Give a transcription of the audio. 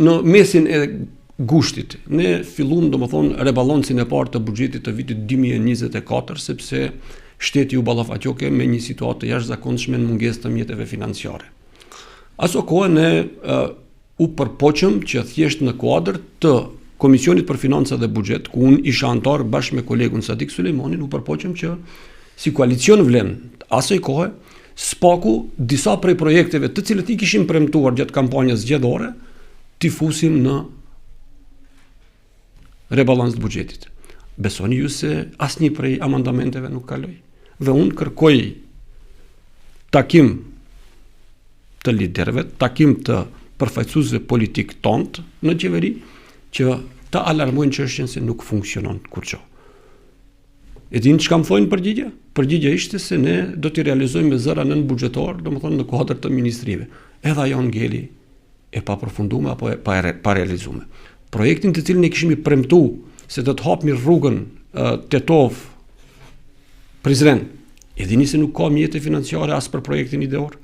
në mesin e gushtit, ne fillum domethënë rebalancin e parë të buxhetit të vitit 2024 sepse shteti u ballafaqoke me një situatë të jashtëzakonshme në mungesë të mjeteve financiare. Aso kohë ne u përpoqëm që thjesht në kuadër të Komisionit për Financa dhe Buxhet, ku unë isha antar bashkë me kolegun Sadik Sulejmanin, u përpoqëm që si koalicion vlen asaj kohe spaku disa prej projekteve të cilët i kishim premtuar gjatë kampanjës zgjedhore t'i fusim në rebalans të buxhetit. Besoni ju se asnjë prej amandamenteve nuk kaloi. Dhe unë kërkoj takim të liderëve, takim të përfaqësuesve politik tonë në qeveri, që ta alarmojnë çështjen se nuk funksionon kurrë. E dini çka më thonë përgjigje? Përgjigja ishte se ne do t'i realizojmë me zëra nën buxhetor, domethënë në kuadër të ministrive. Edhe ajo ngeli e papërfunduar apo e pa realizuar. Projektin të cilin ne kishim premtuar se do të hapmi rrugën Tetov Prizren. E dini se nuk ka mjete financiare as për projektin ideor.